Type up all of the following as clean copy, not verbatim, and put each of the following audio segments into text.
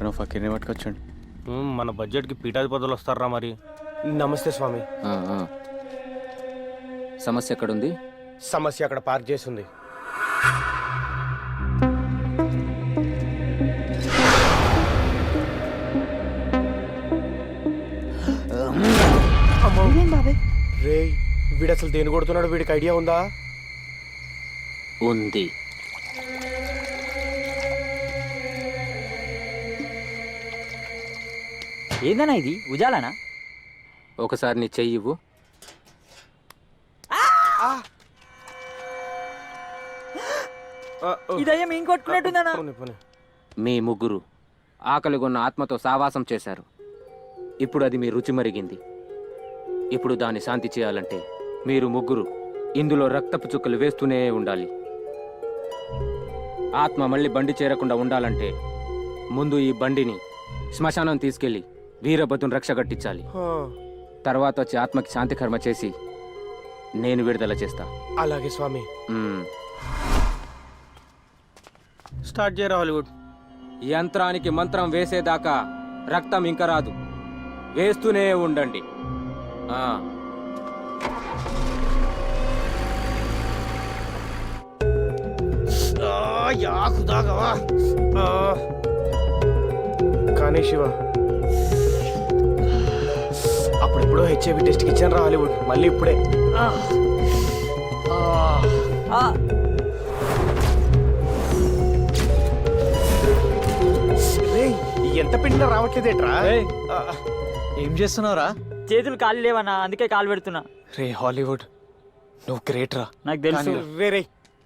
ఎవరో ఫకీర్ని పట్టుకొచ్చండి. మన బడ్జెట్కి పీఠాధిపతులు వస్తారా మరి? నమస్తే స్వామి. సమస్య ఎక్కడుంది? సమస్య అక్కడ పార్క్ చేసింది. రే వీడు అసలు దేని కొడుతున్నాడు? వీడికి ఐడియా ఉందా? ఉంది. ఏందన్నా ఇది? ఉజాలనా? ఒకసారి నీ చెయ్యి ఇవ్వు. ఇదయ్యం ఏం కొట్టుకున్నట్టుందన్నా? మీ ముగ్గురు ఆకలిగొన్న ఆత్మతో సావాసం చేశారు. ఇప్పుడు అది మీ రుచి మరిగింది. ఇప్పుడు దాన్ని శాంతి చేయాలంటే మీరు ముగ్గురు ఇందులో రక్తపు చుక్కలు వేస్తూనే ఉండాలి. ఆత్మ మళ్ళీ బండి చేరకుండా ఉండాలంటే ముందు ఈ బండిని శ్మశానం తీసుకెళ్లి వీరభద్రుని రక్ష కట్టించాలి. తర్వాత వచ్చి ఆత్మకి శాంతి కర్మ చేసి నేను విడుదల చేస్తా. అలాగే స్వామి. స్టార్ట్ చేయరా హాలీవుడ్. యంత్రానికి మంత్రం వేసేదాకా రక్తం ఇంక రాదు. వేస్తూనే ఉండండి. కానీ శివ అప్పుడెప్పుడో హెచ్ఐవి టెస్ట్కి ఇచ్చాను రా హాలీవుడ్. మళ్ళీ ఇప్పుడే ఎంత పిండినా రావట్లేదేట్రా? ఏం చేస్తున్నావురా? చేతులు కాళ్ళు లేవన్నా, అందుకే కాలు పెడుతున్నా. రే హాలీవుడ్, నువ్వు గ్రేట్ రా. నాకు తెలుసు. రే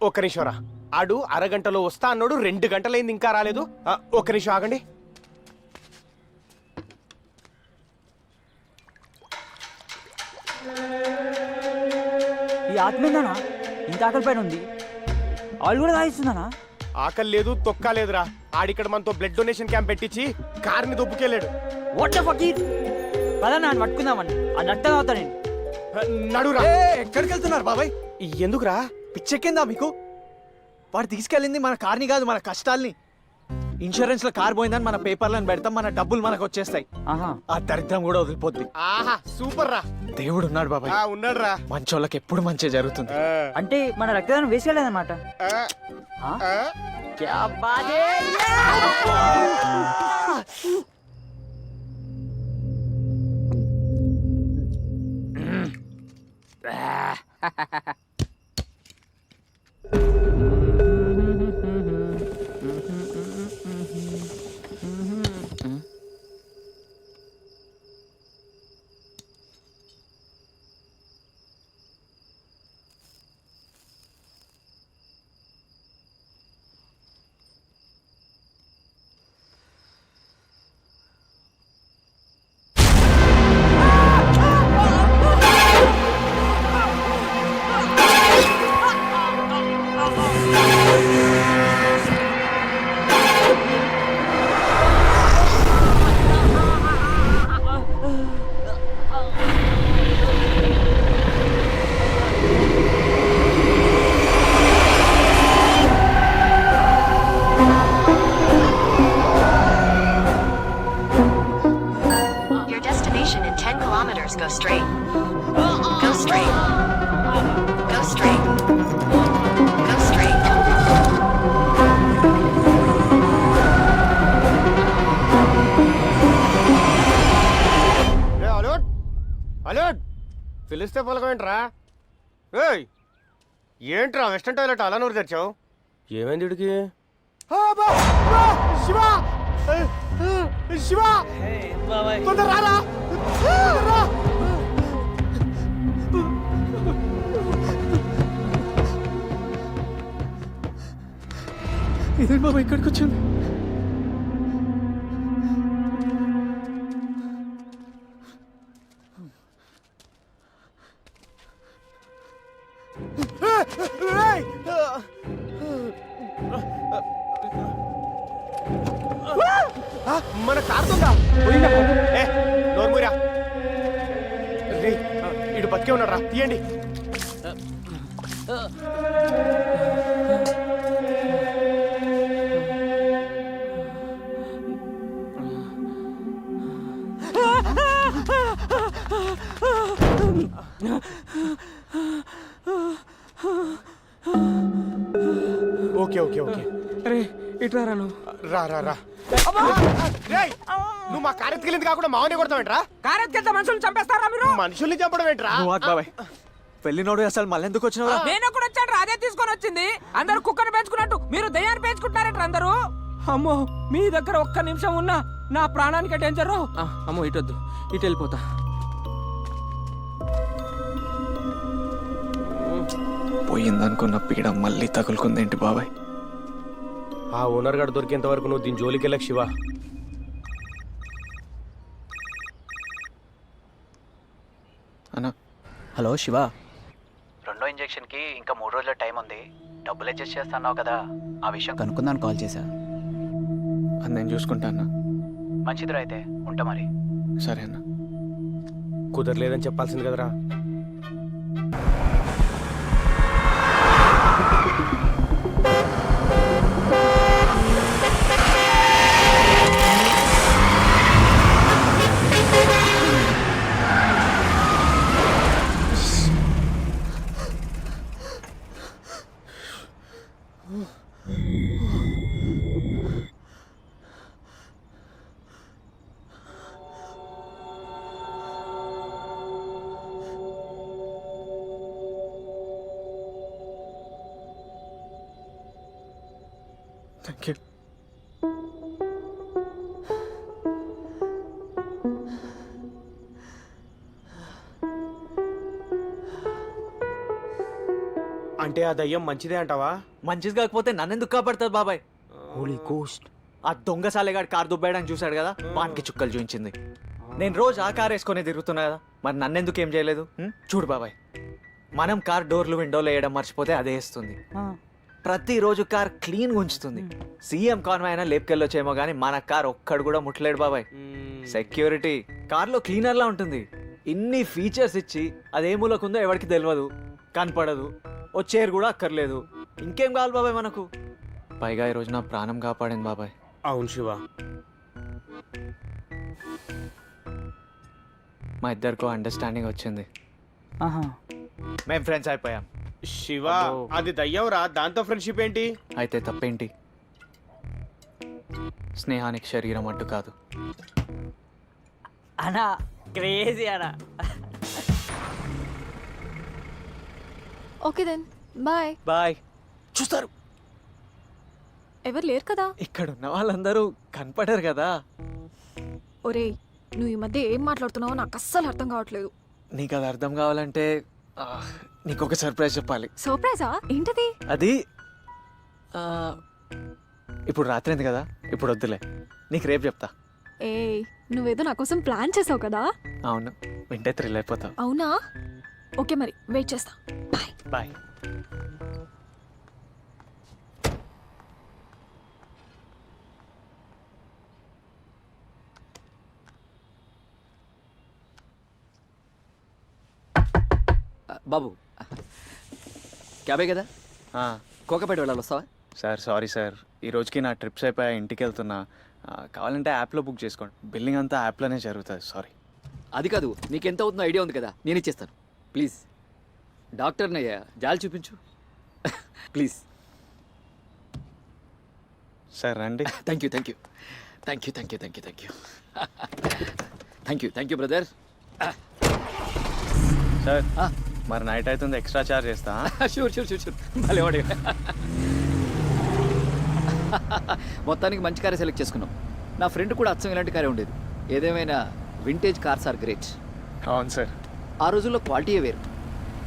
ఒక్క నిమిషం రా. ఆడు అరగంటలో వస్తా అన్నాడు, 2 గంటలైంది ఇంకా రాలేదు. ఒక్క నిమిషం ఆగండి. ఈ ఆత్మేందనా ఇంత ఆకలి పైన ఉంది? ఆళ్ళు కూడా తాగిస్తుందనా? ఆకలి లేదు, తొక్క లేదురా. ఆడిక్కడ మనతో బ్లడ్ డొనేషన్ క్యాంప్ పెట్టించి కార్ని దొబ్బుకెళ్ళాడు. What the Fakir? పదన్నా అని పట్టుకుందామని. ఆ నట్ట తాగుతా నేను. నడురా. ఎక్కడికి వెళ్తున్నారు బాబాయ్? ఎందుకురా? పిచ్చెక్కిందా మీకు? వాడు తీసుకెళ్ళింది మన కార్ని కాదు, మన కష్టాల్ని. ఇన్సూరెన్స్ లో కార్ పోయిందని మన పేపర్లను పెడతాం, మన డబ్బులు మనకు వచ్చేస్తాయి. ఆ దరిద్రం కూడా వదిలిపోద్ది. ఆహా సూపర్ రా. దేవుడు ఉన్నాడు బాబాయ్. ఉన్నాడు రా. మంచోళ్ళకి ఎప్పుడు మంచి జరుగుతుంది. అంటే మన రక్తదానం వేసుకెళ్ళదన్నమాట. Go straight. Go straight. Go straight. Go straight. Alert alert. పిలిస్తే పలకమేంట్రా? ఏయ్ ఏంట్రా వెస్టర్న్ టాయిలెట్ అలా నూరు తెచ్చావు? ఏమైంది వీడికి? శివ శివ తొందర రారా. ఇదే బాబా ఇక్కడికి వచ్చింది. మన కారుతుందా? నోర్మూరా. ఇడు బతికే ఉన్నాడు రా, తీయండి. ఓకే ఓకే ఓకే అరే ఇట్లా రాను. రా రా రా రేయ్, నువ్వు మా కారు ఎత్తుకెళ్ళింది కాకుండా మావని కొడతావేంట్రా? కారెత్కెళ్తే మనుషులు చంపేస్తారా మీరు? మనుషుల్ని చంపడం ఏంట్రా? నువ్వు ఆగు బాబాయ్. పెళ్లినోడు అసలు మళ్ళీ ఎందుకు వచ్చినావు? నేను కూడా వచ్చాను, అదే తీసుకొని వచ్చింది. అందరూ కుక్కను పెంచుకున్నట్టు మీరు దయ్యాన్ని పెంచుకుంటారంట అందరూ. అమ్మో, మీ దగ్గర ఒక్క నిమిషం ఉన్నా నా ప్రాణానికి డేంజరు. అమ్మో ఇటొద్దు, ఇటు వెళ్ళిపోతా. పోయిందనుకున్న పీడ మళ్ళీ తగులుకుందేంటి బాబాయ్? ఆ ఓనర్ గారు దొరికేంత వరకు నువ్వు దీని జోలికి వెళ్ళకు శివ. అన్నా హలో శివ, రెండో ఇంజెక్షన్కి ఇంకా 3 రోజుల టైం ఉంది. డబ్బులు అడ్జస్ట్ చేస్తున్నావు కదా, ఆ విషయం కనుక్కుందాను కాల్ చేశా. అది నేను చూసుకుంటా అన్నా. మంచిదిరా అయితే ఉంటా మరి. సరే అన్నా. కుదరలేదని చెప్పాల్సింది కదరా. Thank you. అంటే ఆ దయ్యం మంచిదే అంటావా? మంచిది కాకపోతే నన్నెందుకు కాపాడుతుంది బాబాయ్? హోలీ గోస్ట్. ఆ దొంగ సాలేగాడు కార్ దుబ్బేయడానికి చూశాడు కదా, వానికి చుక్కలు చూపించింది. నేను రోజు ఆ కార్ వేసుకొని తిరుగుతున్నా కదా, మరి నన్నెందుకు ఏం చేయలేదు? చూడు బాబాయ్, మనం కార్ డోర్లు విండోలు వేయడం మర్చిపోతే అదే వేస్తుంది. ప్రతిరోజు కార్ క్లీన్ ఉంచుతుంది. సీఎం కాన్వాయ్ అయినా లేపుకెళ్ళొచ్చేమో కానీ మన కార్ ఒక్కడు కూడా ముట్టలేడు బాబాయ్. సెక్యూరిటీ కార్లో క్లీనర్లా ఉంటుంది. ఇన్ని ఫీచర్స్ ఇచ్చి అదేమూలకుందో ఎవరికి తెలియదు, కనపడదు, ఓ చైర్ కూడా అక్కర్లేదు. ఇంకేం కావాలి బాబాయ్ మనకు? పైగా ఈరోజు నా ప్రాణం కాపాడింది బాబాయ్. అవును శివ. మా ఇద్దరికో అండర్స్టాండింగ్ వచ్చింది. మేము ఫ్రెండ్స్ అయిపోయాం. శివ, అది దయ్యం రా, దాంతో ఫ్రెండ్షిప్ ఏంటి? అయితే తప్పేంటి? స్నేహానికి శరీరం అడ్డు కాదు. అనా క్రేజీ అనా. Okay then bye. బాయ్. చూస్తారు, ఎవరు లేరు కదా? ఇక్కడ ఉన్న వాళ్ళందరూ కనపడరు కదా. ఒరేయ్, నువ్వు ఈ మధ్య ఏం మాట్లాడుతున్నావో నాకు అస్సలు అర్థం కావట్లేదు. నీకు అది అర్థం కావాలంటే నీకు ఒక సర్ప్రైజ్ చెప్పాలి. సర్ప్రైజా? ఏంటది? అది ఇప్పుడు రాత్రి అయింది కదా, ఇప్పుడు వద్దులే, నీకు రేపు చెప్తా. ఏయ్, నువ్వేదో నా కోసం ప్లాన్ చేసావు కదా? అవును, వింటే థ్రిల్ అయిపోతావు. అవునా? ఓకే మరి వెయిట్ చేస్తా. బాయ్. బాయ్. బాబు, క్యాబే కదా, కోకపేట వెళ్ళాలి, వస్తావా? సార్ సారీ సార్, ఈ రోజుకి నా ట్రిప్స్ అయిపోయా, ఇంటికి వెళ్తున్నా. కావాలంటే యాప్లో బుక్ చేసుకోండి, బిల్లింగ్ అంతా యాప్లోనే జరుగుతుంది. సారీ. అది కాదు, నీకెంత అవుతుందో ఐడియా ఉంది కదా, నేను ఇచ్చేస్తాను. ప్లీజ్ డాక్టర్ని అయ్యా, జాలి చూపించు ప్లీజ్. సార్ రండి. Thank you thank you thank you thank you thank you thank you thank you brother. Sir మరి నైట్ అవుతుంది, ఎక్స్ట్రా చార్జ్ చేస్తా. షూర్ షూర్ షూర్ షూర్ భలే వాడే. మొత్తానికి మంచి కారే సెలెక్ట్ చేసుకున్నాం. నా ఫ్రెండ్ కూడా అచ్చం ఇలాంటి కారే ఉండేది. ఏదేమైనా వింటేజ్ కార్స్ ఆర్ గ్రేట్. అవును సార్, ఆ రోజుల్లో క్వాలిటీయే వేరు.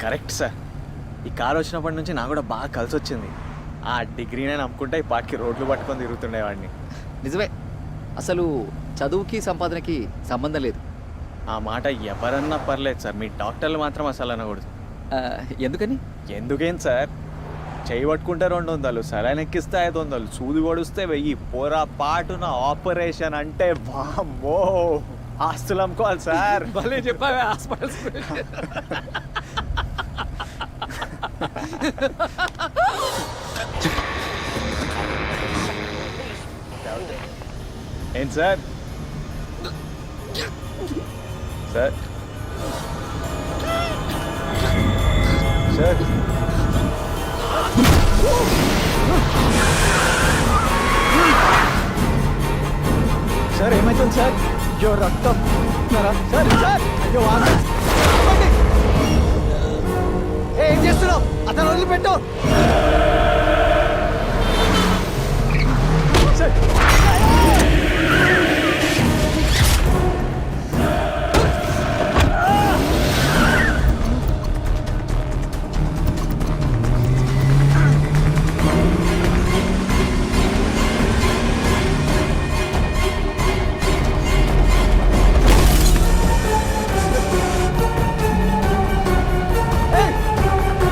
Correct sir. ఈ కార్ వచ్చినప్పటి నుంచి నాకు కూడా బాగా కలిసి వచ్చింది. ఆ డిగ్రీనే నమ్ముకుంటే ఈ పాటికి రోడ్లు పట్టుకొని తిరుగుతుండేవాడిని. నిజమే, అసలు చదువుకి సంపాదనకి సంబంధం లేదు. ఆ మాట ఎవరన్నా పర్లేదు సార్, మీ డాక్టర్లు మాత్రం అసలు అనకూడదు. ఎందుకని? ఎందుకేం సార్, చేయి పట్టుకుంటే 200, సలైన్ ఎక్కిస్తే 500, సూది పొడిస్తే 1000, పోరా పాటున ఆపరేషన్ అంటే వామ్మో, ఆస్తులు అమ్ముకోవాలి సార్. భలే చెప్పావే హాస్పిటల్స్. ఏంటి సార్? సార్ సార్ సార్ ఏమైతుంది సార్? అయ్యో రక్తం సార్ సార్ అయ్యో ఆపండి. ఏం చేస్తున్నావు? అతను వదిలిపెట్టు సార్.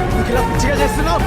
ఎందుకు ఇలా పిచ్చిగా చేస్తున్నావు?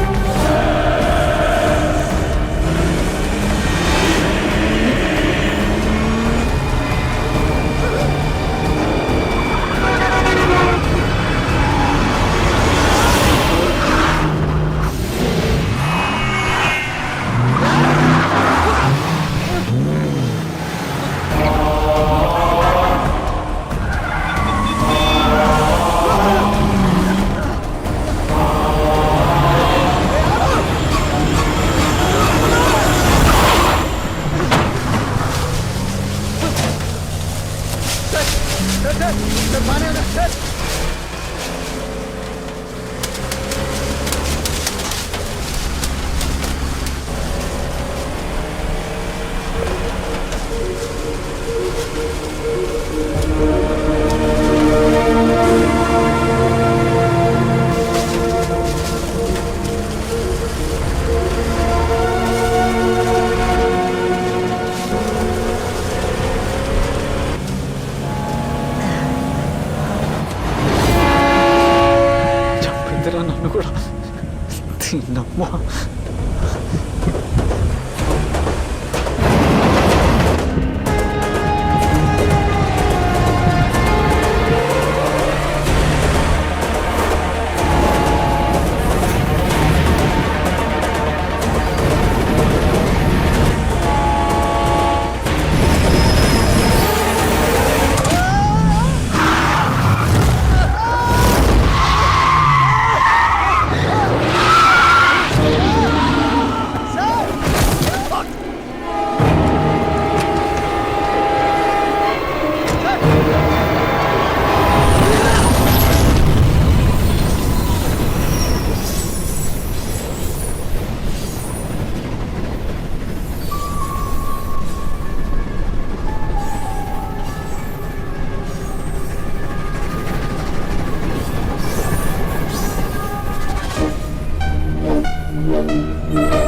చంపిందిరా నన్ను కూడా. తిన్నమ్మా. Yeah.